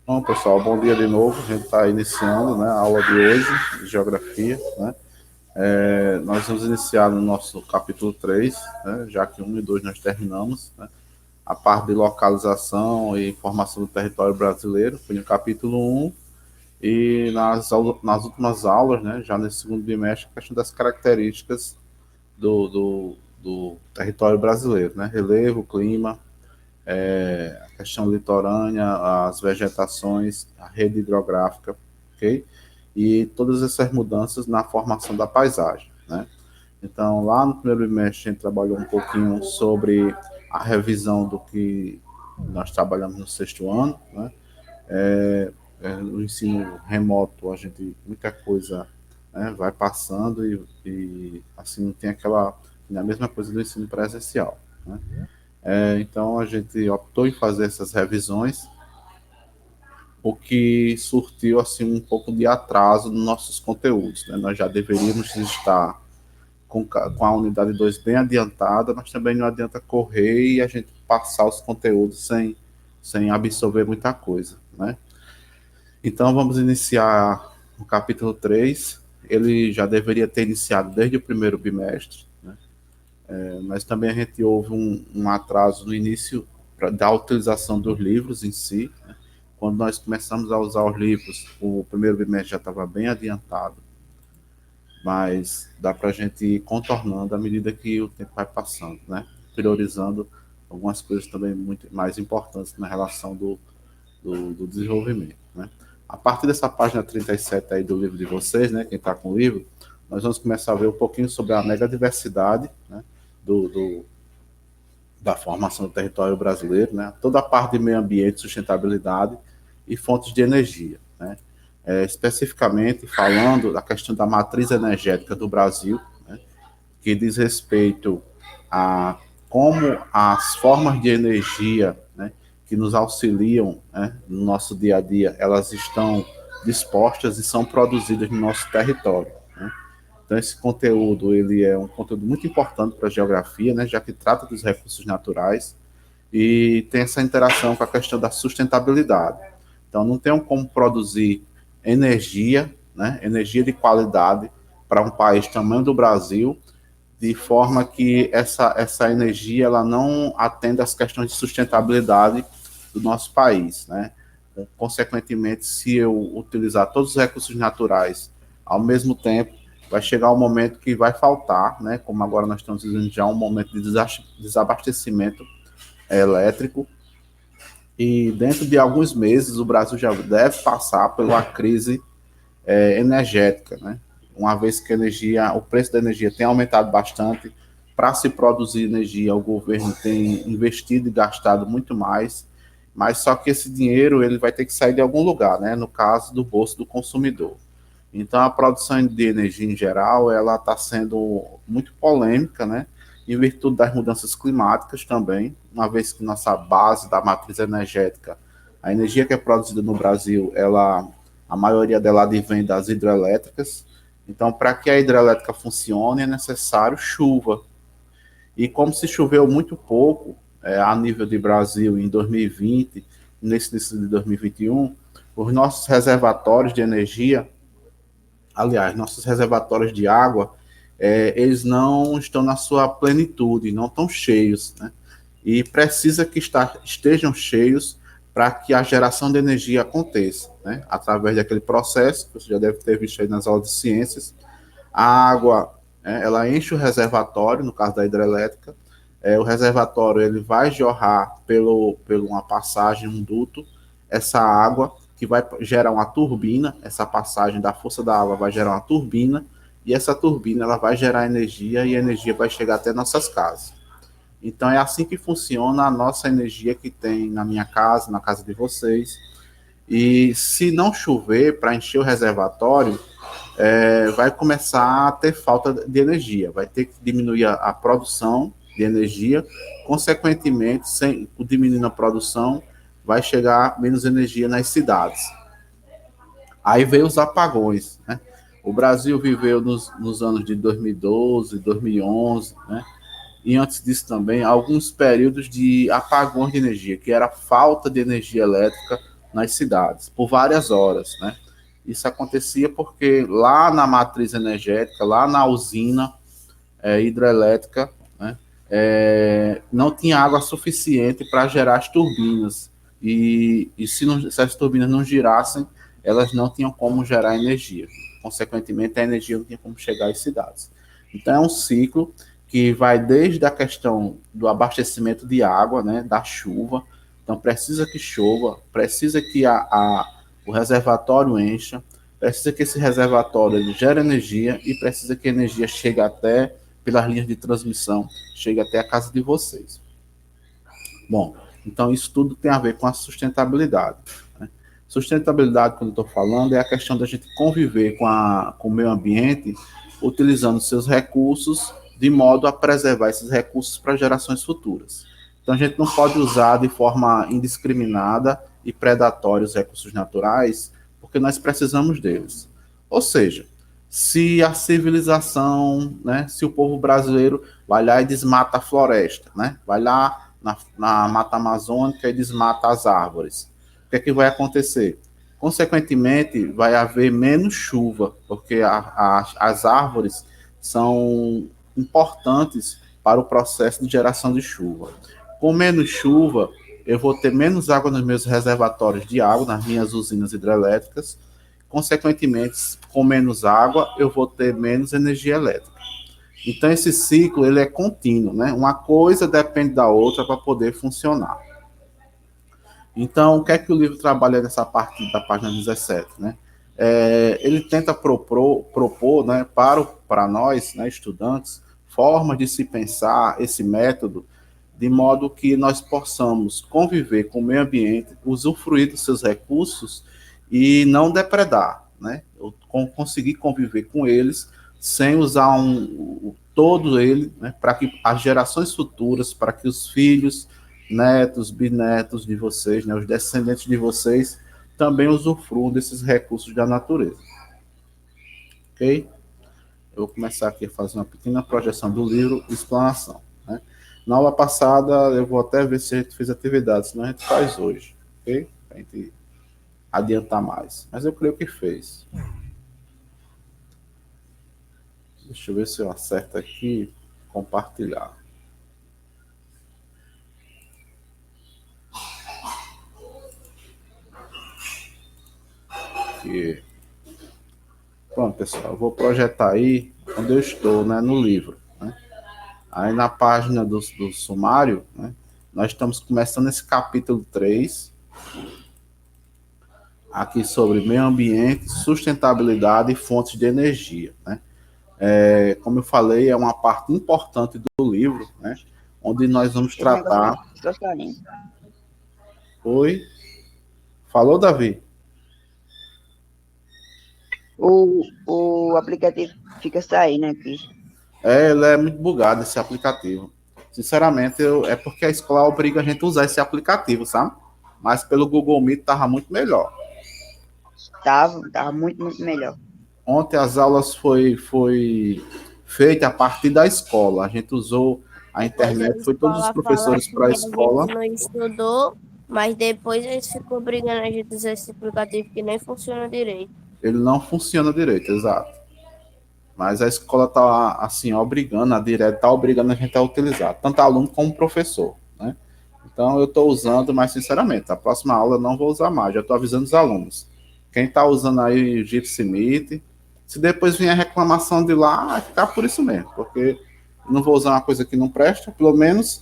Bom, pessoal, bom dia de novo. A gente está iniciando, né, a aula de hoje, de Geografia, né? Nós vamos iniciar no nosso capítulo 3, né, já que 1 e 2 nós terminamos, né? A parte de localização e informação do território brasileiro foi no capítulo 1, e nas últimas aulas, né, já nesse segundo bimestre, a questão das características do território brasileiro, né? Relevo, clima, a questão litorânea, as vegetações, a rede hidrográfica, ok? E todas essas mudanças na formação da paisagem, né? Então, lá no primeiro bimestre, a gente trabalhou um pouquinho sobre a revisão do que nós trabalhamos no sexto ano, né? No ensino remoto, a gente, muita coisa, né, vai passando e, assim, não tem aquela, a mesma coisa do ensino presencial, né? Então, a gente optou em fazer essas revisões, o que surtiu assim um pouco de atraso nos nossos conteúdos, né? Nós já deveríamos estar com a unidade 2 bem adiantada, mas também não adianta correr e a gente passar os conteúdos sem absorver muita coisa, né? Então, vamos iniciar o capítulo 3. Ele já deveria ter iniciado desde o primeiro bimestre, né? Mas também a gente houve um atraso no início da utilização dos livros em si, né? Quando nós começamos a usar os livros, o primeiro bimestre já estava bem adiantado, mas dá para a gente ir contornando à medida que o tempo vai passando, né? Priorizando algumas coisas também muito mais importantes na relação do desenvolvimento, né? A partir dessa página 37 aí do livro de vocês, né, quem está com o livro, nós vamos começar a ver um pouquinho sobre a megadiversidade, né, do, da formação do território brasileiro, né, toda a parte de meio ambiente, sustentabilidade e fontes de energia, né, especificamente falando da questão da matriz energética do Brasil, né, que diz respeito a como as formas de energia, né, que nos auxiliam, né, no nosso dia a dia, elas estão dispostas e são produzidas no nosso território, né? Então, esse conteúdo ele é um conteúdo muito importante para a geografia, né, já que trata dos recursos naturais e tem essa interação com a questão da sustentabilidade. Então, não tem como produzir energia, né, energia de qualidade para um país tamanho do Brasil, de forma que essa energia ela não atenda às questões de sustentabilidade do nosso país, né? Consequentemente, se eu utilizar todos os recursos naturais ao mesmo tempo, vai chegar um momento que vai faltar, né? Como agora nós estamos vivendo já um momento de desabastecimento elétrico, e dentro de alguns meses o Brasil já deve passar por uma crise energética, né? Uma vez que a energia, o preço da energia tem aumentado bastante, para se produzir energia, o governo tem investido e gastado muito mais, mas só que esse dinheiro ele vai ter que sair de algum lugar, né? No caso do bolso do consumidor. Então a produção de energia em geral ela está sendo muito polêmica, né? Em virtude das mudanças climáticas também, uma vez que nossa base da matriz energética, a energia que é produzida no Brasil, ela a maioria dela advém das hidrelétricas. Então, para que a hidrelétrica funcione, é necessário chuva. E como se choveu muito pouco a nível de Brasil em 2020, nesse início de 2021, os nossos reservatórios de energia, aliás, nossos reservatórios de água, eles não estão na sua plenitude, não estão cheios, né? E precisa que estejam cheios para que a geração de energia aconteça, né? Através daquele processo, que você já deve ter visto aí nas aulas de ciências, a água, ela enche o reservatório, no caso da hidrelétrica, o reservatório ele vai jorrar pelo uma passagem, um duto, essa água que vai gerar uma turbina, essa passagem da força da água vai gerar uma turbina, e essa turbina ela vai gerar energia e a energia vai chegar até nossas casas. Então é assim que funciona a nossa energia que tem na minha casa, na casa de vocês. E se não chover para encher o reservatório, vai começar a ter falta de energia, vai ter que diminuir a produção de energia, consequentemente, sem diminuindo a produção, vai chegar menos energia nas cidades. Aí veio os apagões, né? O Brasil viveu nos anos de 2012, 2011, né? E antes disso também, alguns períodos de apagões de energia, que era falta de energia elétrica nas cidades, por várias horas, né? Isso acontecia porque lá na matriz energética, lá na usina hidrelétrica, né, não tinha água suficiente para gerar as turbinas. E se as turbinas não girassem, elas não tinham como gerar energia. Consequentemente, a energia não tinha como chegar às cidades. Então, é um ciclo que vai desde a questão do abastecimento de água, né, da chuva. Então, precisa que chova, precisa que o reservatório encha, precisa que esse reservatório ele gere energia e precisa que a energia chegue até, pelas linhas de transmissão, chegue até a casa de vocês. Bom, então isso tudo tem a ver com a sustentabilidade. Né? Sustentabilidade, quando eu estou falando, é a questão da gente conviver com o meio ambiente, utilizando seus recursos de modo a preservar esses recursos para gerações futuras. Então a gente não pode usar de forma indiscriminada e predatória os recursos naturais, porque nós precisamos deles. Ou seja, se a civilização, né, se o povo brasileiro vai lá e desmata a floresta, né, vai lá na Mata Amazônica e desmata as árvores, o que é que vai acontecer? Consequentemente, vai haver menos chuva, porque as árvores são importantes para o processo de geração de chuva. Com menos chuva, eu vou ter menos água nos meus reservatórios de água, nas minhas usinas hidrelétricas. Consequentemente, com menos água, eu vou ter menos energia elétrica. Então, esse ciclo ele é contínuo, né? Uma coisa depende da outra para poder funcionar. Então, o que é que o livro trabalha nessa parte da página 17, né? Ele tenta propor, né, para nós, né, estudantes, formas de se pensar esse método de modo que nós possamos conviver com o meio ambiente, usufruir dos seus recursos e não depredar, né? Conseguir conviver com eles sem usar todo ele, né, para que as gerações futuras, para que os filhos, netos, bisnetos de vocês, né, os descendentes de vocês, também usufruam desses recursos da natureza. Ok? Eu vou começar aqui a fazer uma pequena projeção do livro, explanação. Né? Na aula passada, eu vou até ver se a gente fez atividades, senão a gente faz hoje, ok? Para a gente adiantar mais. Mas eu creio que fez. Deixa eu ver se eu acerto aqui, compartilhar. Aqui. Pronto, pessoal, eu vou projetar aí onde eu estou, né, no livro. Né? Aí na página do sumário, né, nós estamos começando esse capítulo 3, aqui sobre meio ambiente, sustentabilidade e fontes de energia. Né? Como eu falei, é uma parte importante do livro, né, onde nós vamos tratar... Oi? Falou, Davi? O aplicativo fica saindo aqui. Ele é muito bugado, esse aplicativo. Sinceramente, é porque a escola obriga a gente a usar esse aplicativo, sabe? Mas pelo Google Meet tava muito melhor. Tava muito melhor. Ontem as aulas foi feita a partir da escola. A gente usou a internet, foi todos os professores para a escola. A gente não estudou, mas depois eles ficam obrigando a gente a usar esse aplicativo que nem funciona direito. Ele não funciona direito, exato. Mas a escola está assim, obrigando, a direta está obrigando a gente a utilizar, tanto aluno como professor, né? Então eu estou usando, mas sinceramente, a próxima aula eu não vou usar mais, já estou avisando os alunos. Quem está usando aí o Gypsy Meet, se depois vier a reclamação de lá, vai ficar por isso mesmo, porque eu não vou usar uma coisa que não presta, pelo menos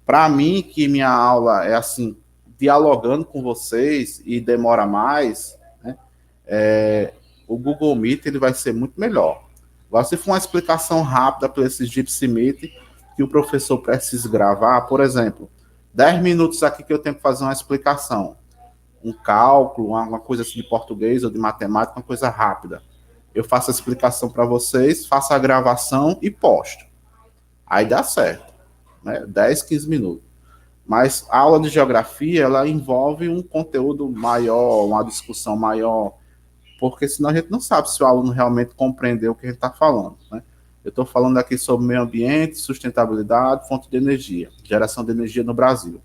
para mim, que minha aula é assim, dialogando com vocês e demora mais, né? O Google Meet ele vai ser muito melhor. Agora, se for uma explicação rápida para esse Gypsy Meet, que o professor precisa gravar, por exemplo, 10 minutos aqui que eu tenho que fazer uma explicação, um cálculo, uma coisa assim de português ou de matemática, uma coisa rápida. Eu faço a explicação para vocês, faço a gravação e posto. Aí dá certo, né? 10, 15 minutos. Mas a aula de geografia, ela envolve um conteúdo maior, uma discussão maior, porque senão a gente não sabe se o aluno realmente compreendeu o que a gente está falando. Né? Eu estou falando aqui sobre meio ambiente, sustentabilidade, fonte de energia, geração de energia no Brasil.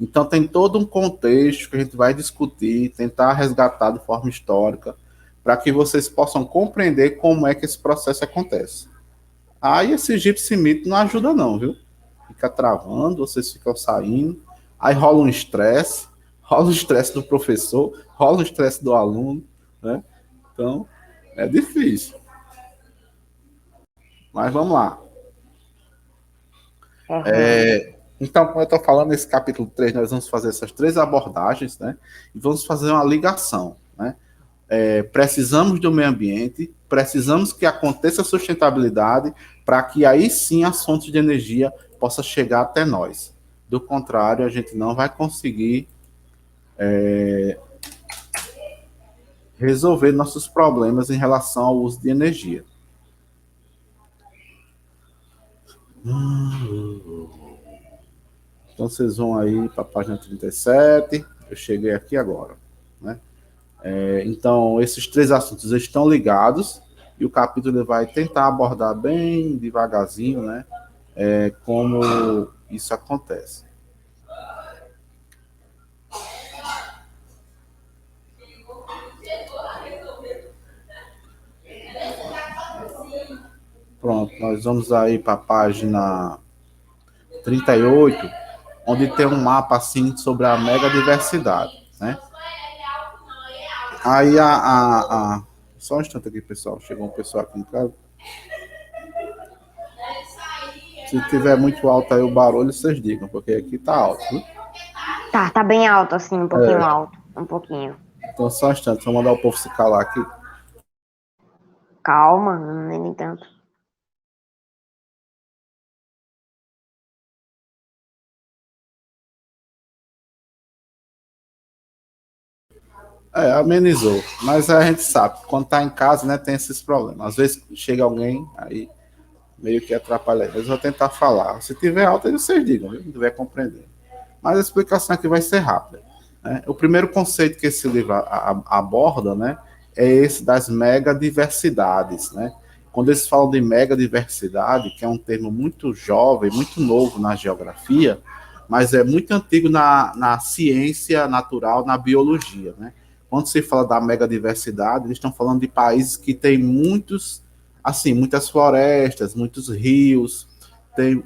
Então tem todo um contexto que a gente vai discutir, tentar resgatar de forma histórica, para que vocês possam compreender como é que esse processo acontece. Aí esse Gypsy Meet não ajuda não, viu? Fica travando, vocês ficam saindo, aí rola um estresse do professor, rola um estresse do aluno, né? Então, é difícil. Mas vamos lá. Aham. Então, como eu estou falando, nesse capítulo 3, nós vamos fazer essas três abordagens, né? E vamos fazer uma ligação, né? Precisamos do meio ambiente, precisamos que aconteça sustentabilidade para que aí sim as fontes de energia possam chegar até nós. Do contrário, a gente não vai conseguir resolver nossos problemas em relação ao uso de energia. Então vocês vão aí para a página 37, eu cheguei aqui agora, né? Então esses três assuntos estão ligados e o capítulo vai tentar abordar bem devagarzinho, né? Como isso acontece. Pronto, nós vamos aí para a página 38, onde tem um mapa assim sobre a megadiversidade, né? Aí só um instante aqui, pessoal. Chegou um pessoal aqui em casa. Se tiver muito alto aí o barulho, vocês digam, porque aqui tá alto, viu? Tá bem alto, assim, um pouquinho alto. Um pouquinho. Então só um instante, vou mandar o povo se calar aqui. Calma, não é nem tanto. Amenizou. Mas a gente sabe, quando tá em casa, né, tem esses problemas. Às vezes chega alguém, aí meio que atrapalha. Mas eu vou tentar falar. Se tiver alto, aí vocês digam, viu? Não tiver compreender. Mas a explicação aqui vai ser rápida, né? O primeiro conceito que esse livro aborda, né, é esse das megadiversidades, né? Quando eles falam de megadiversidade, que é um termo muito jovem, muito novo na geografia, mas é muito antigo na ciência natural, na biologia, né? Quando se fala da megadiversidade, eles estão falando de países que têm muitas florestas, muitos rios, tem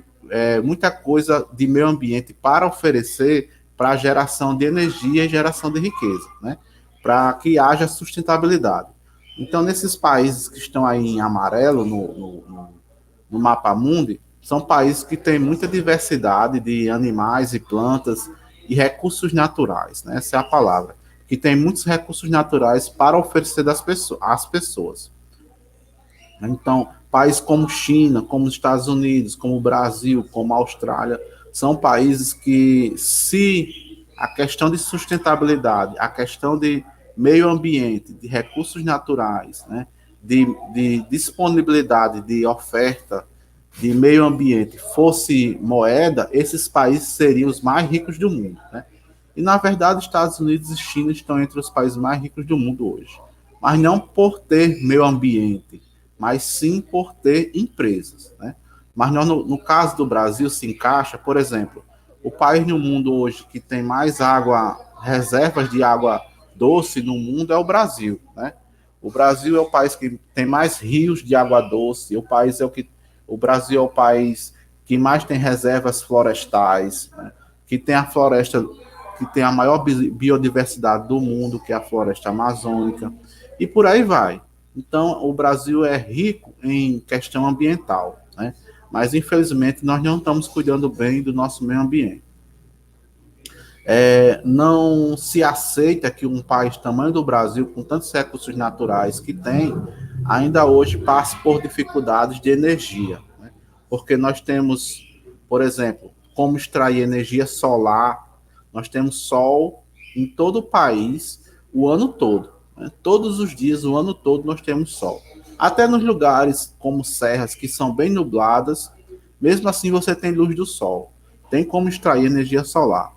muita coisa de meio ambiente para oferecer para a geração de energia e geração de riqueza, né? Para que haja sustentabilidade. Então, nesses países que estão aí em amarelo no mapa mundi, são países que têm muita diversidade de animais e plantas e recursos naturais, né? Essa é a palavra. Que tem muitos recursos naturais para oferecer às pessoas. Então, países como China, como os Estados Unidos, como o Brasil, como a Austrália, são países que, se a questão de sustentabilidade, a questão de meio ambiente, de recursos naturais, né, de disponibilidade de oferta de meio ambiente fosse moeda, esses países seriam os mais ricos do mundo, né? E, na verdade, Estados Unidos e China estão entre os países mais ricos do mundo hoje. Mas não por ter meio ambiente, mas sim por ter empresas, né? Mas no caso do Brasil se encaixa, por exemplo, o país no mundo hoje que tem mais água, reservas de água doce no mundo é o Brasil, né? O Brasil é o país que tem mais rios de água doce, o Brasil é o país que mais tem reservas florestais, né? Que tem a floresta que tem a maior biodiversidade do mundo, que é a floresta amazônica, e por aí vai. Então, o Brasil é rico em questão ambiental, né? Mas, infelizmente, nós não estamos cuidando bem do nosso meio ambiente. Não se aceita que um país tamanho do Brasil, com tantos recursos naturais que tem, ainda hoje passe por dificuldades de energia, né? Porque nós temos, por exemplo, como extrair energia solar, nós temos sol em todo o país o ano todo, né? Todos os dias, o ano todo, nós temos sol. Até nos lugares como serras, que são bem nubladas, mesmo assim você tem luz do sol. Tem como extrair energia solar.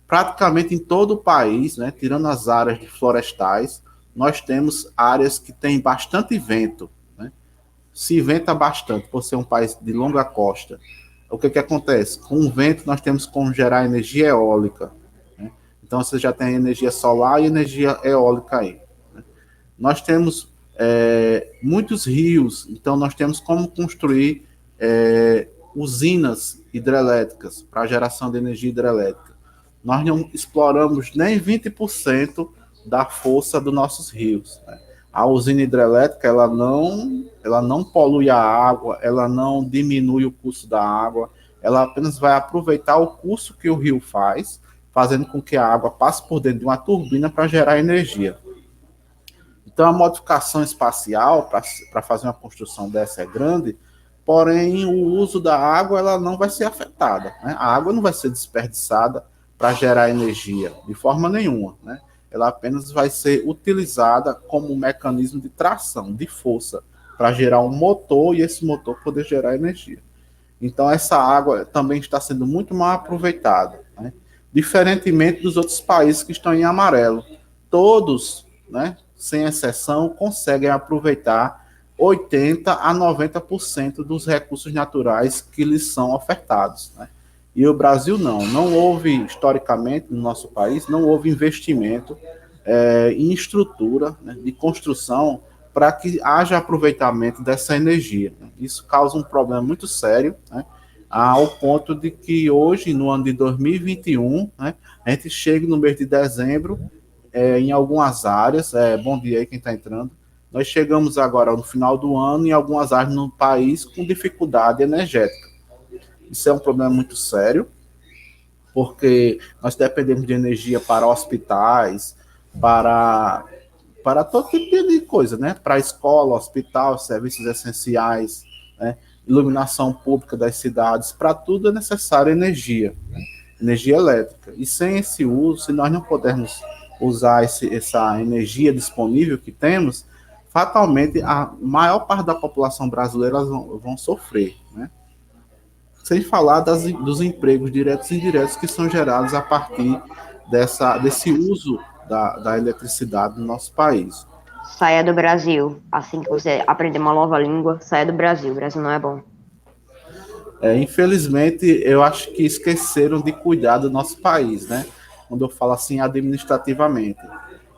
Praticamente em todo o país, né, tirando as áreas de florestais, nós temos áreas que têm bastante vento, né? Se venta bastante, por ser um país de longa costa. o que acontece? Com o vento, nós temos como gerar energia eólica, né? Então, você já tem energia solar e energia eólica aí. Nós temos muitos rios, então nós temos como construir usinas hidrelétricas para geração de energia hidrelétrica. Nós não exploramos nem 20% da força dos nossos rios, né? A usina hidrelétrica ela não polui a água, ela não diminui o curso da água, ela apenas vai aproveitar o curso que o rio faz, fazendo com que a água passe por dentro de uma turbina para gerar energia. Então, a modificação espacial para fazer uma construção dessa é grande, porém, o uso da água ela não vai ser afetada, né? A água não vai ser desperdiçada para gerar energia, de forma nenhuma, né? Ela apenas vai ser utilizada como um mecanismo de tração, de força, para gerar um motor e esse motor poder gerar energia. Então, essa água também está sendo muito mal aproveitada, né? Diferentemente dos outros países que estão em amarelo. Todos, né, sem exceção, conseguem aproveitar 80% a 90% dos recursos naturais que lhes são ofertados, né? E o Brasil não houve, historicamente, no nosso país, não houve investimento em estrutura, né, de construção para que haja aproveitamento dessa energia, né? Isso causa um problema muito sério, né, ao ponto de que hoje, no ano de 2021, né, a gente chega no mês de dezembro, em algumas áreas, bom dia aí quem está entrando, nós chegamos agora no final do ano em algumas áreas no país com dificuldade energética. Isso é um problema muito sério, porque nós dependemos de energia para hospitais, para todo tipo de coisa, né? Para escola, hospital, serviços essenciais, né? Iluminação pública das cidades, para tudo é necessária energia, né? Energia elétrica. E sem esse uso, se nós não pudermos usar essa energia disponível que temos, fatalmente a maior parte da população brasileira vão sofrer, né? Sem falar dos empregos diretos e indiretos que são gerados a partir desse uso da eletricidade no nosso país. Saia do Brasil. Assim que você aprender uma nova língua, saia do Brasil. O Brasil não é bom. Infelizmente, eu acho que esqueceram de cuidar do nosso país, né? Quando eu falo assim administrativamente.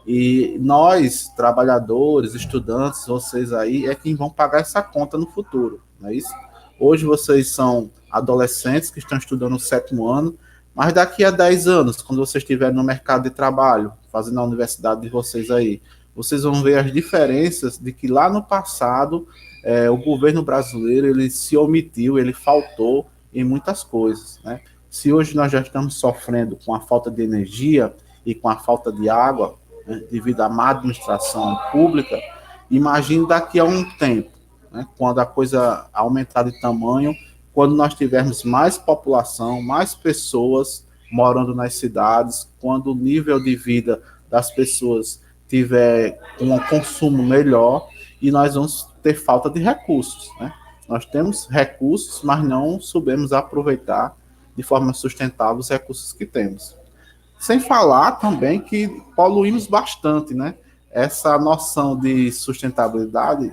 E nós, trabalhadores, estudantes, vocês aí, é quem vão pagar essa conta no futuro, não é isso? Hoje vocês são adolescentes que estão estudando o 7º ano, mas daqui a 10 anos, quando vocês estiverem no mercado de trabalho, fazendo a universidade de vocês aí, vocês vão ver as diferenças de que lá no passado o governo brasileiro ele se omitiu, ele faltou em muitas coisas, né? Se hoje nós já estamos sofrendo com a falta de energia e com a falta de água, né, devido à má administração pública, imagine daqui a um tempo, né, quando a coisa aumentar de tamanho, quando nós tivermos mais população, mais pessoas morando nas cidades, quando o nível de vida das pessoas tiver um consumo melhor e nós vamos ter falta de recursos, né? Nós temos recursos, mas não soubemos aproveitar de forma sustentável os recursos que temos. Sem falar também que poluímos bastante, né? Essa noção de sustentabilidade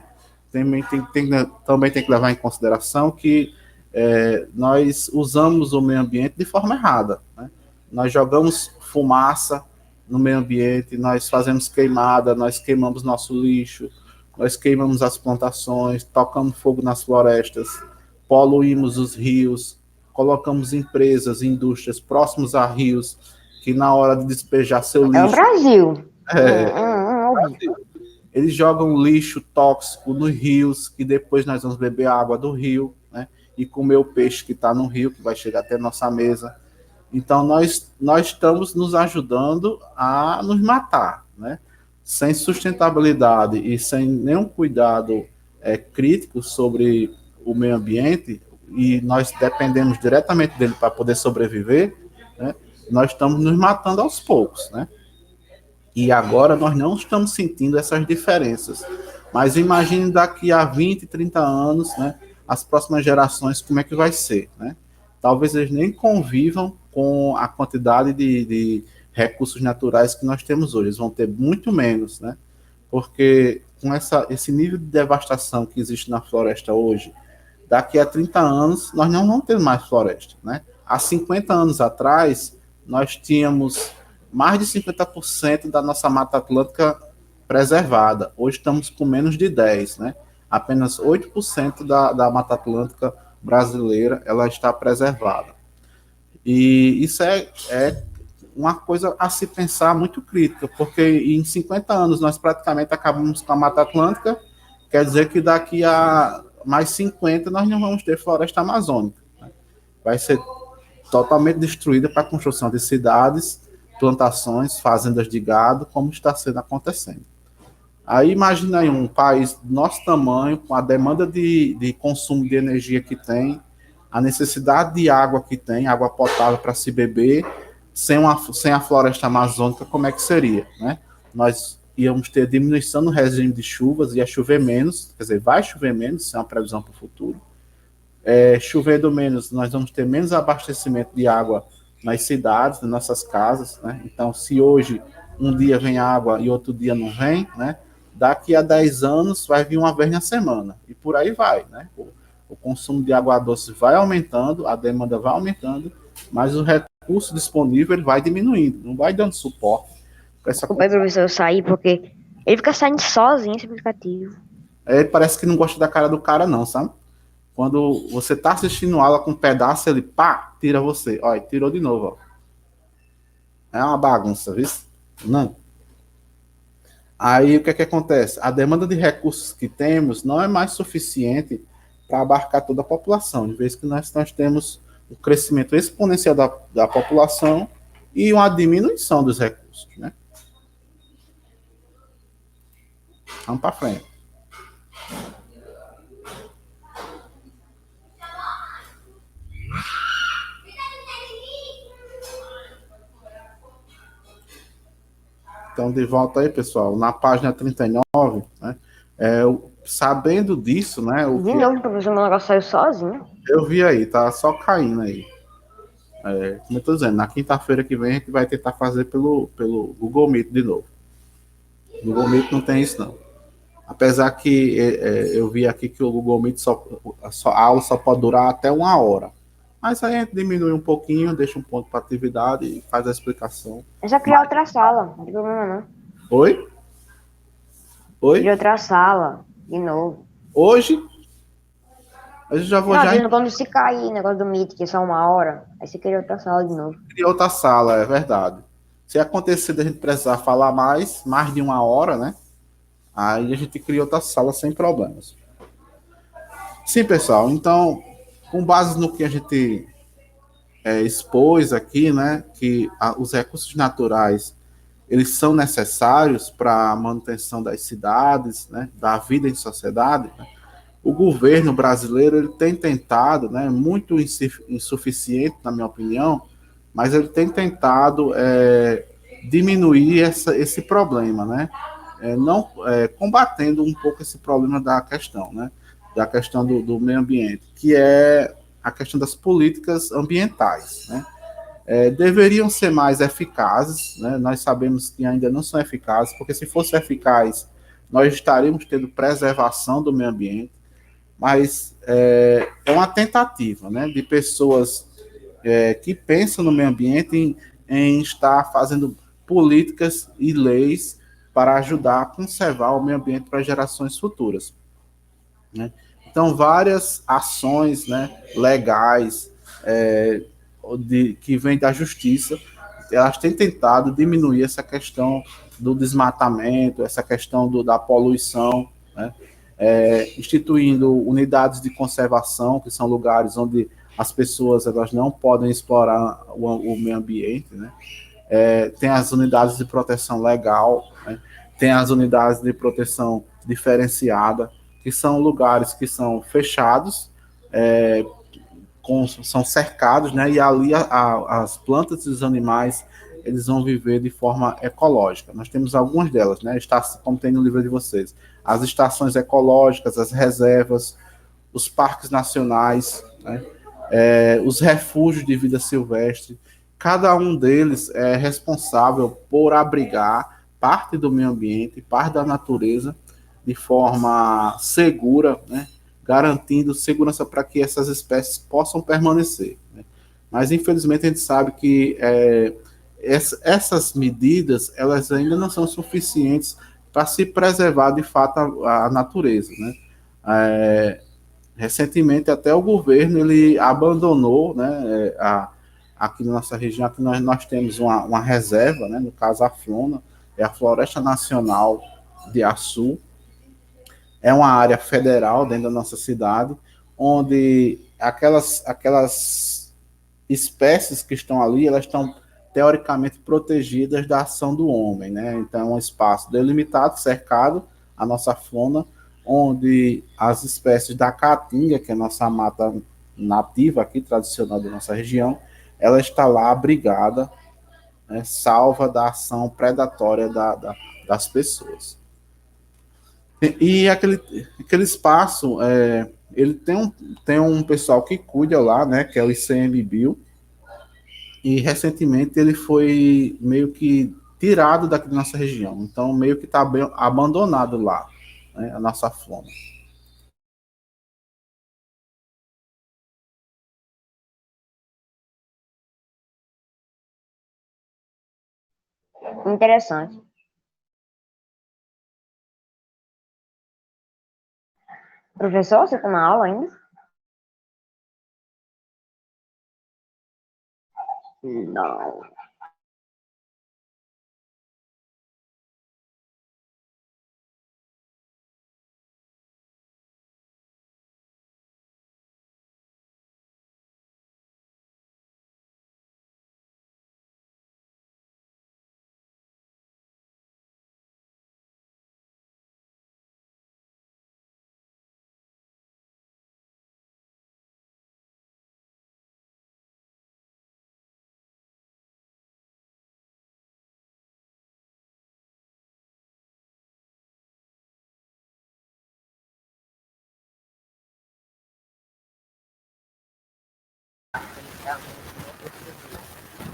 também tem que levar em consideração que nós usamos o meio ambiente de forma errada, né? Nós jogamos fumaça no meio ambiente, nós fazemos queimada, nós queimamos nosso lixo, nós queimamos as plantações, tocamos fogo nas florestas, poluímos os rios, colocamos empresas, indústrias próximos a rios, que na hora de despejar seu lixo... É o Brasil. Eles jogam lixo tóxico nos rios, que depois nós vamos beber a água do rio, né? E comer o peixe que está no rio, que vai chegar até a nossa mesa. Então, nós estamos nos ajudando a nos matar, né? Sem sustentabilidade e sem nenhum cuidado crítico sobre o meio ambiente, e nós dependemos diretamente dele para poder sobreviver, né? Nós estamos nos matando aos poucos, né? E agora nós não estamos sentindo essas diferenças. Mas imagine daqui a 20, 30 anos, né, as próximas gerações, como é que vai ser, né? Talvez eles nem convivam com a quantidade de recursos naturais que nós temos hoje. Eles vão ter muito menos, né? Porque com esse nível de devastação que existe na floresta hoje, daqui a 30 anos nós não vamos ter mais floresta, né? Há 50 anos atrás, nós tínhamos mais de 50% da nossa Mata Atlântica preservada. Hoje estamos com menos de 10%, né? Apenas 8% da Mata Atlântica brasileira ela está preservada. E isso é uma coisa a se pensar muito crítica, porque em 50 anos nós praticamente acabamos com a Mata Atlântica, quer dizer que daqui a mais 50 nós não vamos ter floresta amazônica, né? Vai ser totalmente destruída para a construção de cidades, plantações, fazendas de gado, como está sendo acontecendo. Aí imagina aí um país do nosso tamanho, com a demanda de consumo de energia que tem, a necessidade de água que tem, água potável para se beber, sem a floresta amazônica, como é que seria, né? Nós íamos ter diminuição no regime de chuvas, ia chover menos, quer dizer, vai chover menos, isso é uma previsão para o futuro. Chovendo menos, nós vamos ter menos abastecimento de água nas cidades, nas nossas casas, né? Então, se hoje um dia vem água e outro dia não vem, né? Daqui a 10 anos vai vir uma vez na semana, e por aí vai, né? O consumo de água doce vai aumentando, a demanda vai aumentando, mas o recurso disponível ele vai diminuindo, não vai dando suporte para essa Desculpa aí, professor, eu saí porque ele fica saindo sozinho esse aplicativo. Ele parece que não gosta da cara do cara, não, sabe? Quando você tá assistindo aula com um pedaço, ele pá, tira você. Olha, tirou de novo, ó. É uma bagunça, viu? Não. Aí o que é que acontece? A demanda de recursos que temos não é mais suficiente para abarcar toda a população, de vez que nós temos um crescimento exponencial da população e uma diminuição dos recursos, né? Vamos para frente. Então, de volta aí, pessoal, na página 39, né, sabendo disso, né, De novo, professor, meu negócio saiu sozinho. eu vi aí, tá só caindo aí. Como eu tô dizendo, na quinta-feira que vem a gente vai tentar fazer pelo Google Meet de novo. No Google Meet não tem isso, não. Apesar que eu vi aqui que o Google Meet a aula só pode durar até 1 hora. Mas aí a gente diminui um pouquinho, deixa um ponto para atividade e faz a explicação. É só criar outra sala, não tem problema não. Oi? Oi? Criar outra sala, de novo. Hoje? Eu já vou Não, quando se cair, negócio do Meet, que é só 1 hora, aí você cria outra sala de novo. criar outra sala, é verdade. Se acontecer da gente precisar falar mais de 1 hora, né? Aí a gente cria outra sala sem problemas. Sim, pessoal. Então, com base no que a gente expôs aqui, né? Que os recursos naturais eles são necessários para a manutenção das cidades, né? Da vida em sociedade. Né? O governo brasileiro ele tem tentado, né? Muito insuficiente, na minha opinião, mas ele tem tentado diminuir esse problema, né? Combatendo um pouco esse problema da questão, né? Da questão do meio ambiente, que é a questão das políticas ambientais, né? Deveriam ser mais eficazes, né? Nós sabemos que ainda não são eficazes, porque se fosse eficaz, nós estaríamos tendo preservação do meio ambiente, mas é uma tentativa, né? De pessoas que pensam no meio ambiente em estar fazendo políticas e leis para ajudar a conservar o meio ambiente para gerações futuras, né? Então, várias ações, né, legais que vêm da justiça, elas têm tentado diminuir essa questão do desmatamento, essa questão da poluição, né? Instituindo unidades de conservação, que são lugares onde as pessoas elas não podem explorar o meio ambiente, né? Tem as unidades de proteção legal, né? Tem as unidades de proteção diferenciada, que são lugares que são fechados, são cercados, né? E ali as plantas e os animais eles vão viver de forma ecológica. Nós temos algumas delas, né? Como tem no livro de vocês, as estações ecológicas, as reservas, os parques nacionais, né? Os refúgios de vida silvestre. Cada um deles é responsável por abrigar parte do meio ambiente, parte da natureza, de forma segura, né? garantindo segurança para que essas espécies possam permanecer, né? Mas, infelizmente, a gente sabe que essas medidas elas ainda não são suficientes para se preservar, de fato, a natureza, né? É, recentemente, até o governo ele abandonou, né, aqui na nossa região, aqui nós temos uma reserva, né, no caso a Flona, é a Floresta Nacional de Açu, é uma área federal dentro da nossa cidade, onde aquelas espécies que estão ali, elas estão teoricamente protegidas da ação do homem, né? Então é um espaço delimitado, cercado, a nossa fauna, onde as espécies da caatinga, que é a nossa mata nativa aqui, tradicional da nossa região, ela está lá abrigada, né, salva da ação predatória das pessoas. E aquele espaço, ele tem um pessoal que cuida lá, né, que é o ICMBio, e recentemente ele foi meio que tirado daqui da nossa região. Então, meio que está bem abandonado lá, né, a nossa fauna. Interessante. Professor, você está na aula ainda? Não.